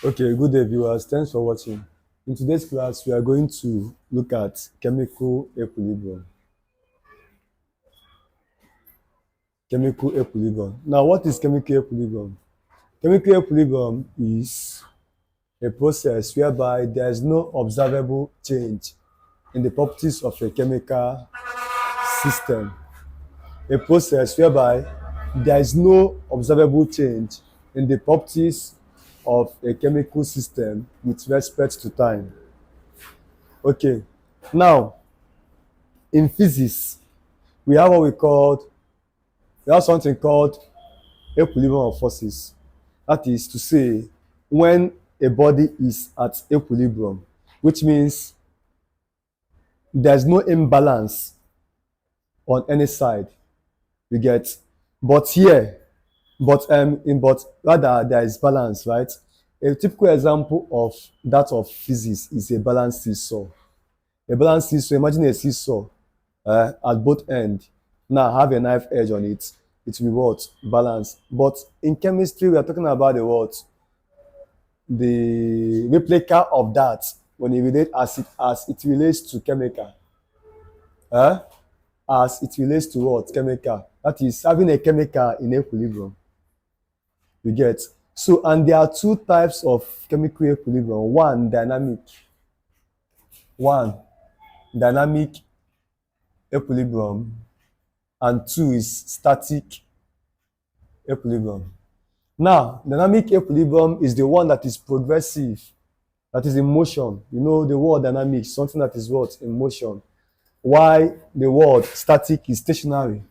Okay, good day, viewers. Thanks for watching. In today's class, we are going to look at chemical equilibrium. Chemical equilibrium. Now, what is chemical equilibrium? Chemical equilibrium is a process whereby there is no observable change in the properties of a chemical system. A process whereby there is no observable change in the properties of a chemical system with respect to time. Okay, now in physics, we have something called equilibrium of forces. That is to say, when a body is at equilibrium, which means there's no imbalance on any side. You get, but here, but rather there is balance, right? A typical example of that of physics is a balanced seesaw. A balanced seesaw. Imagine a seesaw at both ends. Now have a knife edge on it. It will be what? Balance. But in chemistry, we are talking about the what? The replica of that when it relates as it relates to chemical. As it relates to what? Chemical. That is having a chemical in equilibrium. You get. So, and there are two types of chemical equilibrium. One dynamic equilibrium, and two is static equilibrium. Now, dynamic equilibrium is the one that is progressive, that is in motion. You know the word dynamic, something that is what? In motion. Why the word static is stationary.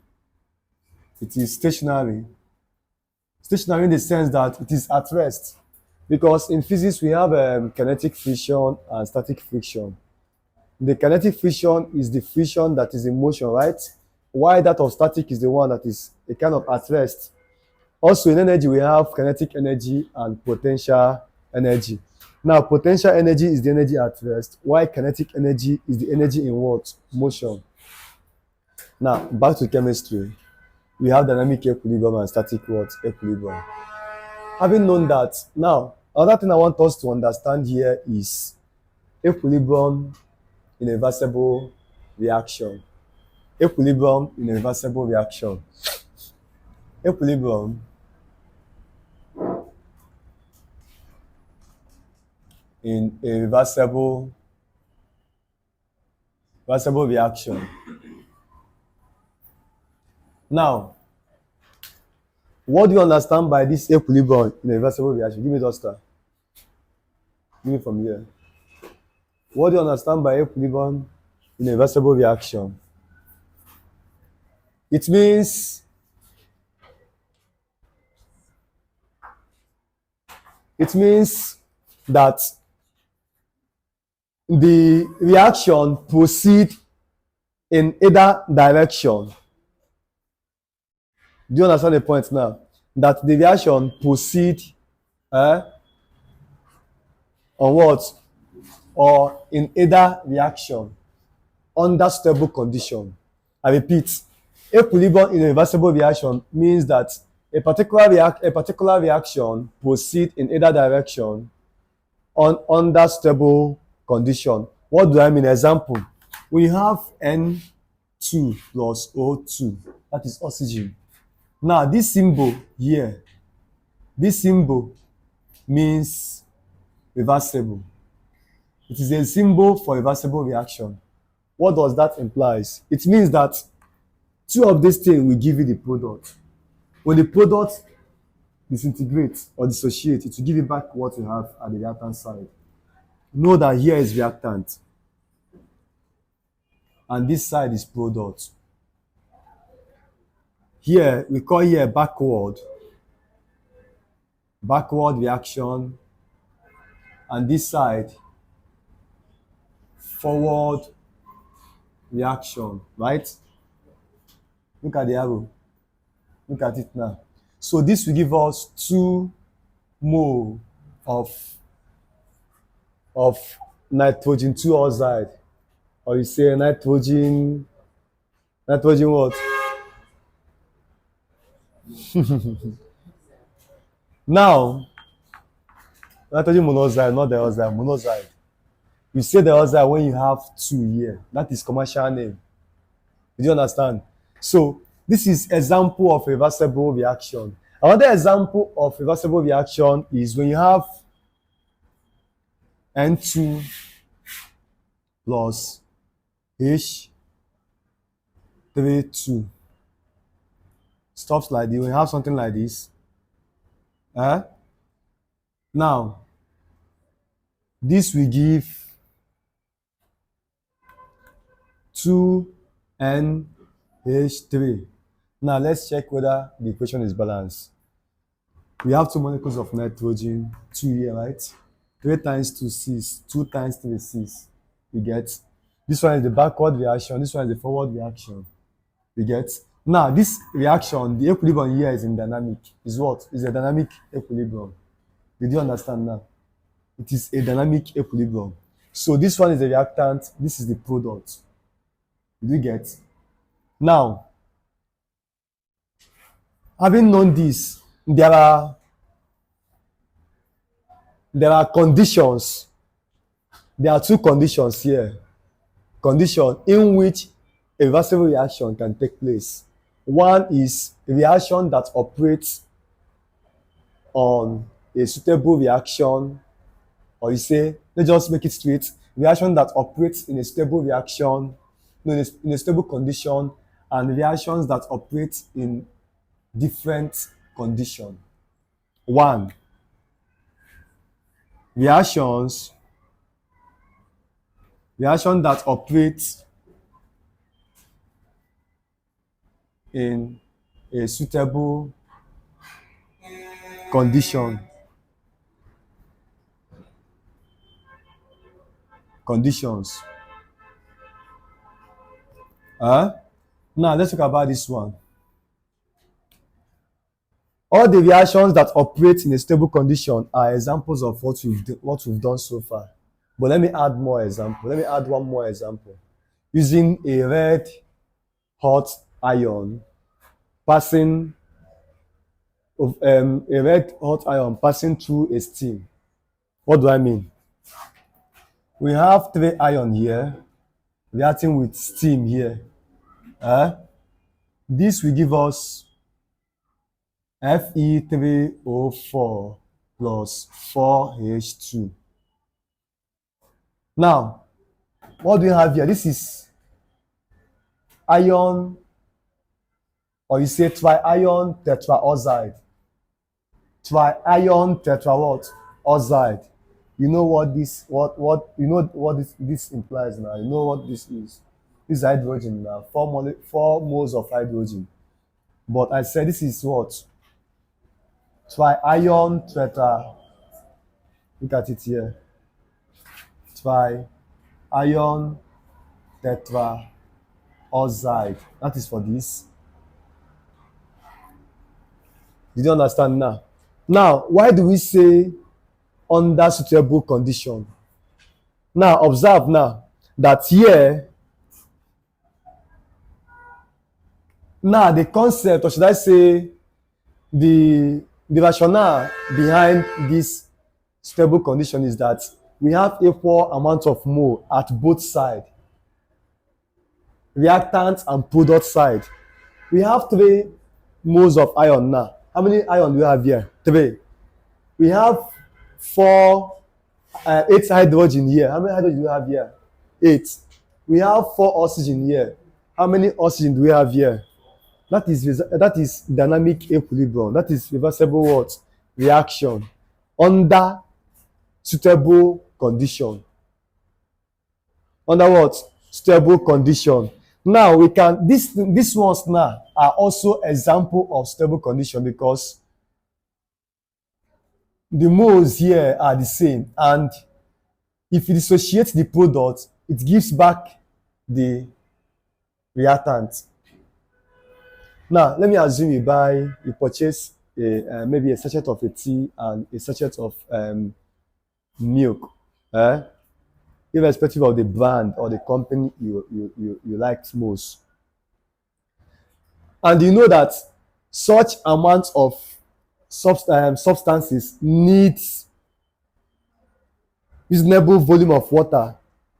It is stationary. Stationary in the sense that it is at rest. Because in physics, we have kinetic friction and static friction. The kinetic friction is the friction that is in motion, right? While that of static is the one that is a kind of at rest. Also, in energy, we have kinetic energy and potential energy. Now, potential energy is the energy at rest, while kinetic energy is the energy in what? Motion. Now, back to chemistry. We have dynamic equilibrium and static what? Equilibrium. Having known that, now, another thing I want us to understand here is equilibrium in a reversible reaction. Equilibrium in a reversible reaction. Equilibrium in a reversible reaction. Now, what do you understand by this equilibrium in a reversible reaction? Give me Duster. Give me from here. What do you understand by equilibrium in a reversible reaction? It means that the reaction proceeds in either direction. Do you understand the point now? That the reaction proceeds on what? Or in either reaction under stable condition. I repeat, equilibrium in a reversible reaction means that a particular reaction proceeds in either direction under stable condition. What do I mean? Example, we have N2 plus O2, that is oxygen. Now, this symbol here, this symbol means reversible. It is a symbol for reversible reaction. What does that imply? It means that two of these things will give you the product. When the product disintegrates or dissociates, it will give you back what you have at the reactant side. Know that here is reactant and this side is product. Here, we call here backward reaction, and this side forward reaction, right? Look at the arrow. Look at it now. So this will give us 2 mole of nitrogen 2 oxide, or you say nitrogen what? Now, Nitrogen monoxide, not the oxide, monoxide. You say the oxide when you have two here. That is commercial name. Did you understand? So this is example of reversible reaction. Another example of reversible reaction is when you have N2 plus H32. Stuff like this. When you have something like this, now this will give 2NH3. Now let's check whether the equation is balanced. We have two molecules of nitrogen, 2 here, right? 3 times 2, 6. 2 times 3, 6. We get. This one is the backward reaction. This one is the forward reaction. We get. Now, this reaction, the equilibrium here is in dynamic. Is what? Is a dynamic equilibrium. Did you understand now? It is a dynamic equilibrium. So this one is the reactant. This is the product. Did you get? Now, having known this, there are conditions. There are two conditions here. Condition in which a reversible reaction can take place. One is a reaction that operates on a suitable reaction, or you say, let's just make it straight, reaction that operates in a stable reaction, in a stable condition, and reactions that operate in different conditions. One, reaction that operates in a suitable conditions. Now let's talk about this one. All the reactions that operate in a stable condition are examples of what we've done so far. But let me add more example. Let me add one more example. Using a red hot ion passing through a steam. What do I mean? We have 3 ion here reacting with steam here. This will give us Fe3O4 plus 4H2. Now, what do we have here? This is ion, or you say triion tetraoxide. Triion tetra what? Oxide. You know what this this implies now. You know what this is. This is hydrogen now. 4 moles of hydrogen. But I said this is what? Triion tetra. Look at it here. Triion tetra oxide. That is for this. Did you understand now? Now, why do we say under suitable condition? Now, observe now that here, now the concept, or should I say, the rationale behind this stable condition is that we have equal amount of mole at both sides, reactant and product side. We have 3 moles of ion now. How many ion do we have here? 3. We have 8 hydrogen here. How many hydrogen do we have here? 8. We have 4 oxygen here. How many oxygen do we have here? That is dynamic equilibrium. That is reversible what? Reaction under suitable condition. Under what? Stable condition. Now we can these ones now are also example of stable condition because the moles here are the same, and if you dissociate the product, it gives back the reactant. Now let me assume you purchase maybe a sachet of a tea and a sachet of milk, irrespective of the brand or the company you liked most. And you know that such amount of substances needs reasonable volume of water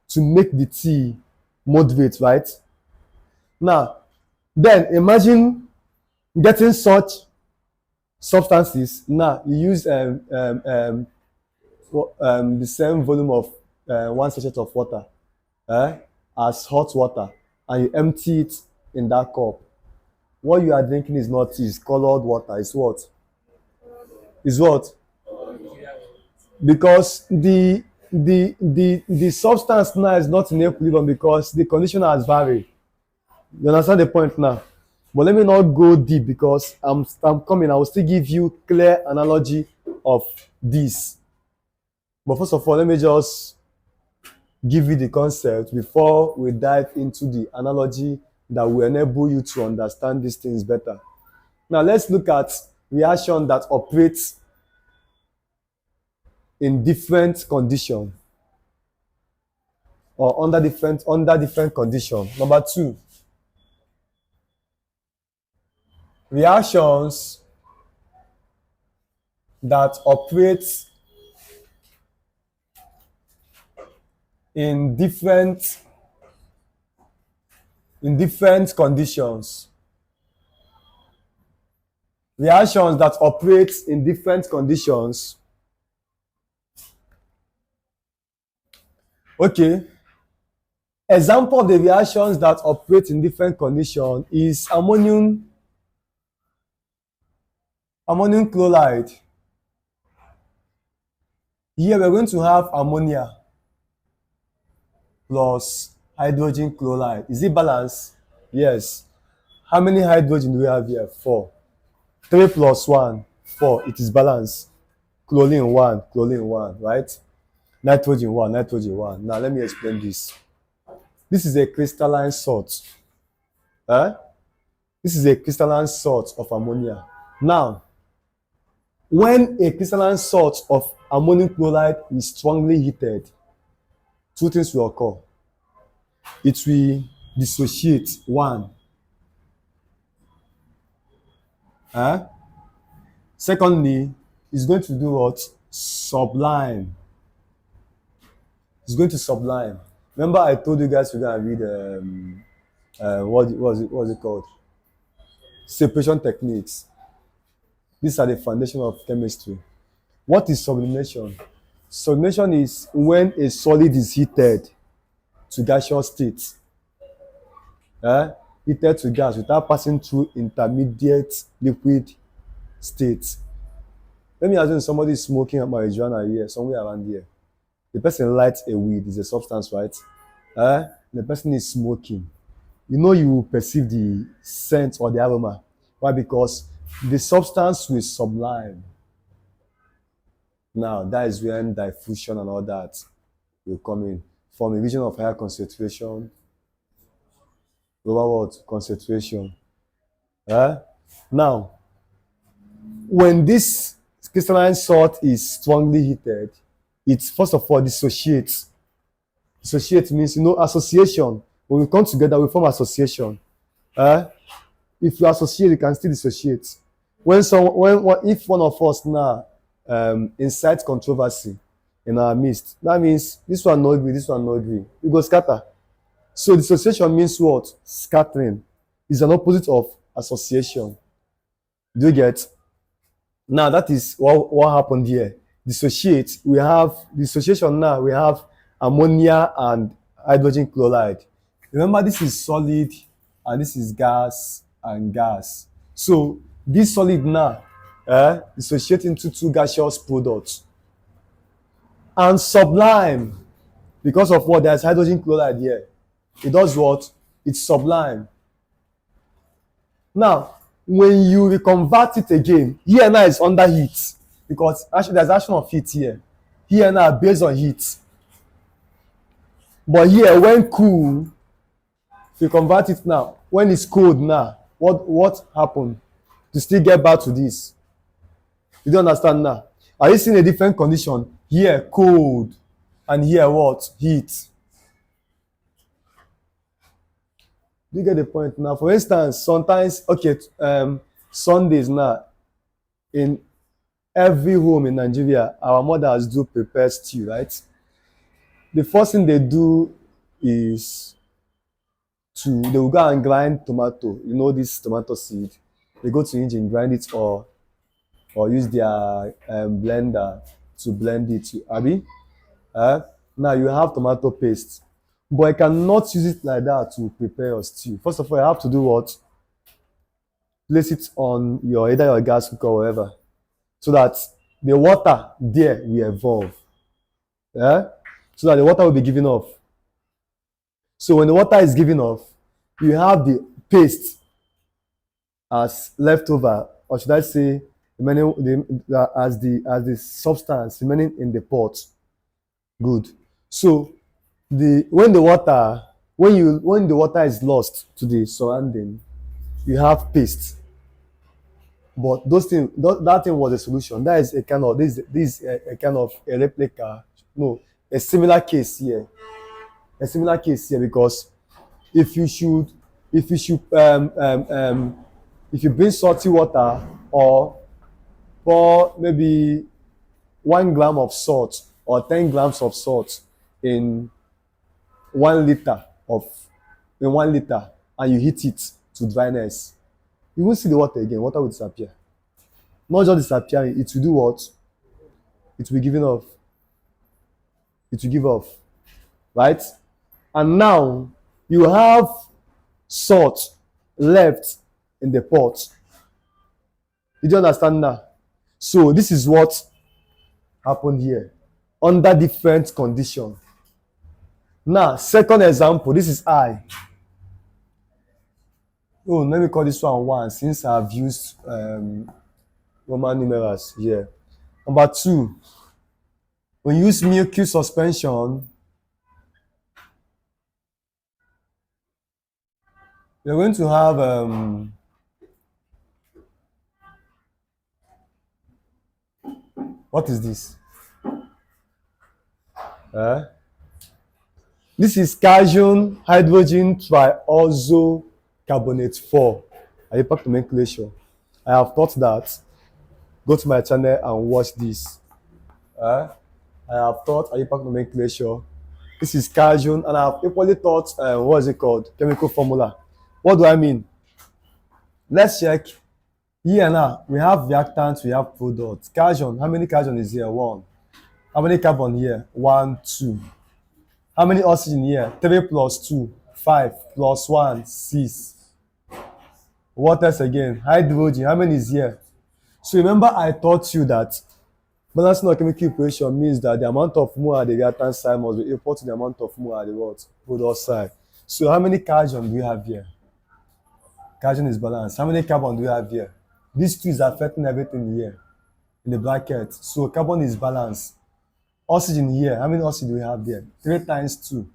to make the tea moderate, right? Now, then imagine getting such substances. Now you use the same volume of one sachet of water as hot water, and you empty it in that cup. What you are drinking is not tea, it's colored water. It's what? Is what? Because the substance now is not in equilibrium because the condition has varied. You understand the point now? But let me not go deep because I'm coming. I will still give you clear analogy of this. But first of all, let me just give you the concept before we dive into the analogy that will enable you to understand these things better. Now let's look at reaction that operates in different conditions or under different conditions. Number 2, reactions that operate in different conditions. Reactions that operate in different conditions. Okay. Example of the reactions that operate in different conditions is ammonium chloride. Here we're going to have ammonia plus hydrogen chloride. Is it balanced? Yes. How many hydrogen do we have here? 4. 3 plus 1, 4. It is balanced. Chlorine 1, right? Nitrogen 1. Now let me explain this. This is a crystalline salt. This is a crystalline salt of ammonia. Now, when a crystalline salt of ammonium chloride is strongly heated, 2 things will occur. It will dissociate, 1. Secondly, it's going to do what? Sublime. It's going to sublime. Remember I told you guys we're going to read what was it called? Separation techniques. These are the foundation of chemistry. What is sublimation? Sublimation is when a solid is heated to gaseous state. Heated to gas without passing through intermediate liquid state. Let me assume somebody is smoking marijuana here, somewhere around here. The person lights a weed, is a substance, right? The person is smoking. You know you will perceive the scent or the aroma. Why? Because the substance will sublime. Now, that is when diffusion and all that will come in. From a region of higher concentration, lower what? Concentration. Now, when this crystalline salt is strongly heated, it first of all dissociates. Dissociate means, association. When we come together, we form association. If you associate, you can still dissociate. If one of us now incites controversy in our midst, that means this one no agree, this one no agree. We go scatter. So dissociation means what? Scattering. It's an opposite of association. Do you get? Now that is what happened here. Dissociate. We have dissociation now. We have ammonia and hydrogen chloride. Remember, this is solid and this is gas and gas. So this solid now dissociate into 2 gaseous products. And sublime, because of what? There's hydrogen chloride here. It does what? It's sublime. Now, when you reconvert it again, here now is under heat. Because actually there's action of heat here. Here now based on heat. But here when cool, if you convert it now, when it's cold now, what happened? To still get back to this. You don't understand now. Are you seeing a different condition? Here cold and here what? Heat. Do you get the point now? For instance, sometimes, Sundays now, in every home in Nigeria, our mothers do prepare stew, right? the first thing they do is they will go and grind tomato. You know this tomato seed. They go to engine, grind it, or use their blender to blend it. Abi, uh, now you have tomato paste, but I cannot use it like that to prepare your stew. First of all, I have to do what? Place it on your either your gas cooker or whatever, so that the water there will evolve. Yeah, so that the water will be given off. So when the water is given off, you have the paste as leftover, or should I say, remaining as the substance remaining in the pot. Good. So when the water when the water is lost to the surrounding, you have paste. But that thing was a solution. That is a kind of this a kind of a replica. No, a similar case here. A similar case here, because if you should if you should if you bring salty water or pour maybe 1 gram of salt or 10 grams of salt in 1 liter of in 1 liter, and you heat it to dryness, you won't see the water again. Water will disappear. Not just disappearing, it will do what? It will be giving off. It will give off. Right? And now you have salt left in the pot. Did you understand that? So this is what happened here under different condition. Now, second example, this is I. Oh, let me call this one 1 since I've used Roman numerals here. Number 2, when you use milky suspension, you're going to have what is this? This is calcium hydrogen triazo carbonate 4. IUPAC nomenclature. I have taught that. Go to my channel and watch this. I have taught IUPAC nomenclature. This is calcium, and I have equally taught what is it called? Chemical formula. What do I mean? Let's check. Here now, we have reactants, we have products. Calcium, how many calcium is here? 1. How many carbon here? 1, 2. How many oxygen here? 3 plus 2, 5 plus 1, 6. What else again? Hydrogen, how many is here? So remember I taught you that balancing of chemical equation means that the amount of mole at the reactant side must be equal to the amount of mole at the what? Product side. So how many calcium do we have here? Calcium is balanced. How many carbon do we have here? These 2 is affecting everything here in the bracket. So carbon is balanced. Oxygen here, how many oxygen do we have there? 3 times 2,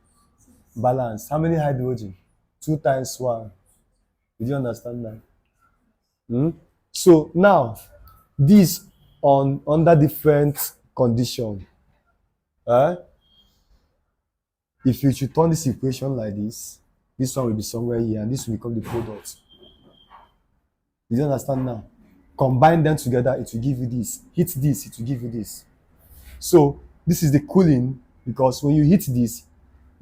balanced. How many hydrogen? 2 times 1. Did you understand that? So now, this under different condition. If you should turn this equation like this one will be somewhere here, and this will become the product. Did you understand now? Combine them together, it will give you this. Heat this, it will give you this. So this is the cooling, because when you heat this,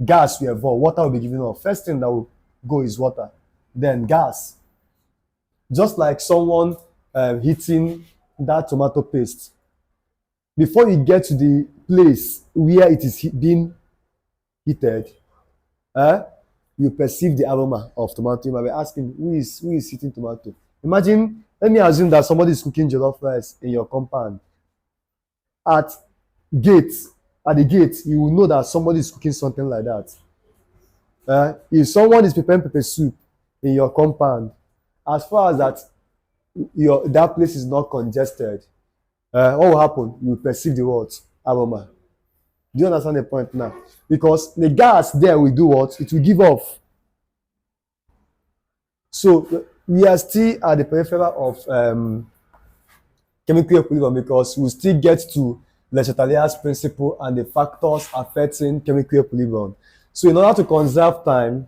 gas will evolve, water will be given off. First thing that will go is water, then gas. Just like someone heating that tomato paste. Before you get to the place where it is being heated, you perceive the aroma of tomato. You might be asking, who is heating tomato? Imagine, let me assume that somebody is cooking jollof rice in your compound. At the gate, you will know that somebody is cooking something like that. If someone is preparing pepper soup in your compound, as far as that place is not congested, what will happen? You will perceive the what? Aroma. Do you understand the point now? Because the gas there will do what? It will give off. So we are still at the peripheral of chemical equilibrium, because we still get to Le Chatelier's principle and the factors affecting chemical equilibrium. So in order to conserve time,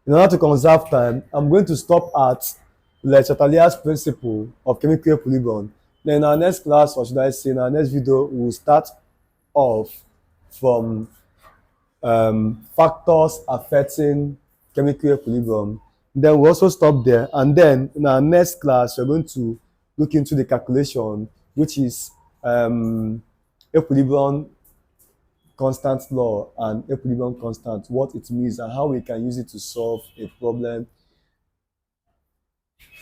I'm going to stop at Le Chatelier's principle of chemical equilibrium. Then in our next class, or should I say in our next video, we'll start off from factors affecting chemical equilibrium. Then we also stop there, and then in our next class we're going to look into the calculation, which is equilibrium constant law and equilibrium constant, what it means and how we can use it to solve a problem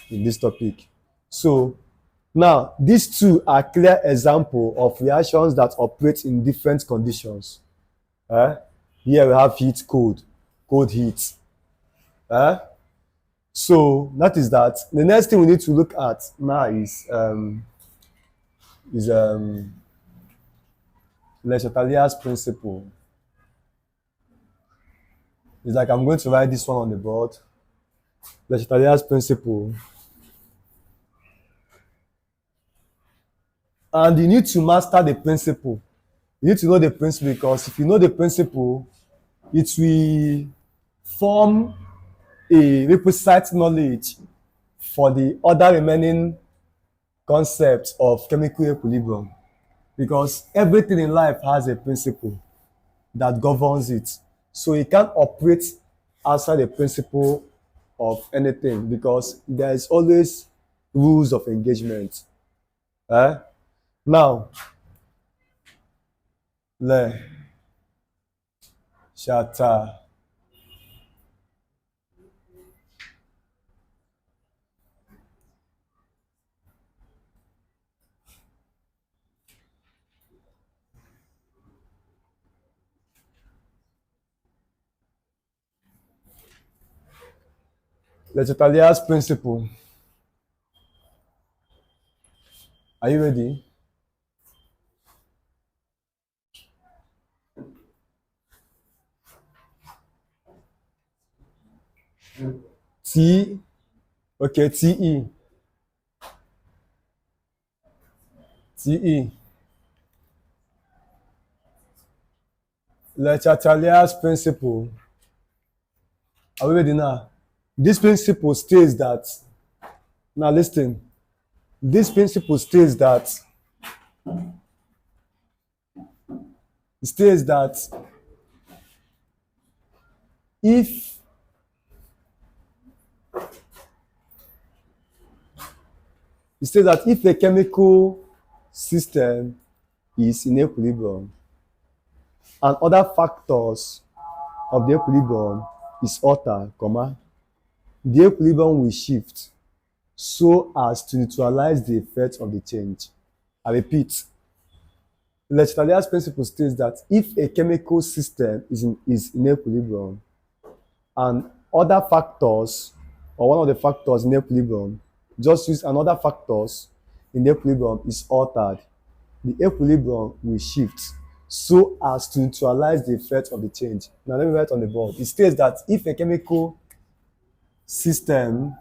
in this topic. So now these two are clear example of reactions that operate in different conditions. Here we have heat, cold, heat. So that is that. The next thing we need to look at now is Le Chatelier's principle. It's like I'm going to write this one on the board. Le Chatelier's principle. And you need to master the principle. You need to know the principle, because if you know the principle, it will form a requisite knowledge for the other remaining concepts of chemical equilibrium, because everything in life has a principle that governs it. So you can't operate outside the principle of anything, because there is always rules of engagement. Now, Le Chatelier. Le Chatelier's principle. Are you ready? T, okay, TE. TE. Le Chatelier's principle. Are we ready now? This principle states that, now listen, this principle states that if a chemical system is in equilibrium and other factors of the equilibrium is altered, the equilibrium will shift so as to neutralize the effect of the change. I repeat, Le Chatelier's principle states that if a chemical system is in equilibrium and other factors, or one of the factors in equilibrium, just use another factors in the equilibrium is altered, the equilibrium will shift so as to neutralize the effect of the change. Now let me write on the board. It states that if a chemical system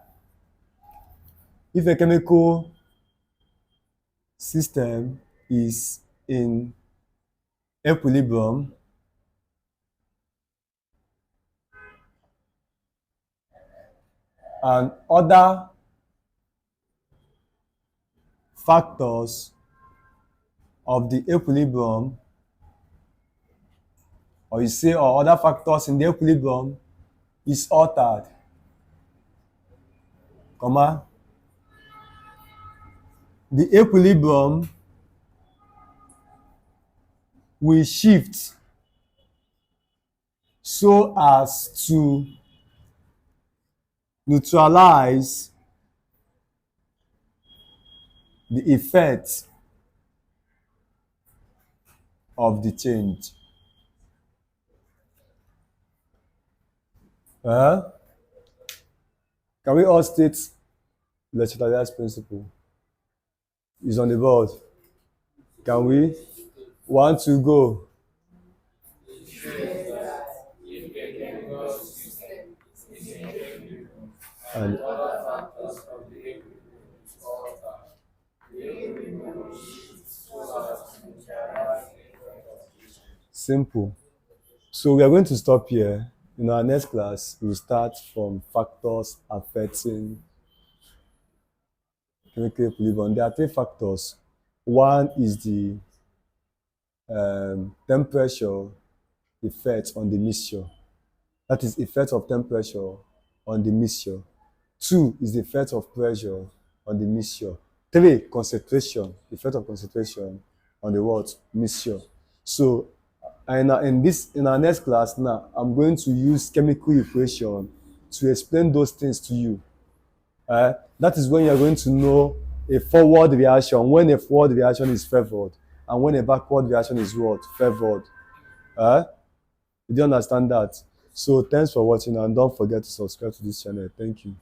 is in equilibrium and other factors of the equilibrium, or other factors in the equilibrium is altered, the equilibrium will shift so as to neutralize the effect of the change. Can we all state Le Chatelier's principle? Is on the board. Can we? 1, 2, go. And simple. So we are going to stop here. In our next class, we'll start from factors affecting chemical equilibrium. There are 3 factors. One is the temperature, effect on the mixture. That is effect of temperature on the mixture. 2 is the effect of pressure on the mixture. 3, concentration, effect of concentration on the what? Mixture. So in our next class now, I'm going to use chemical equation to explain those things to you. That is when you're going to know a forward reaction, when a forward reaction is favored, and when a backward reaction is what? Favored. You do understand that? So thanks for watching, and don't forget to subscribe to this channel. Thank you.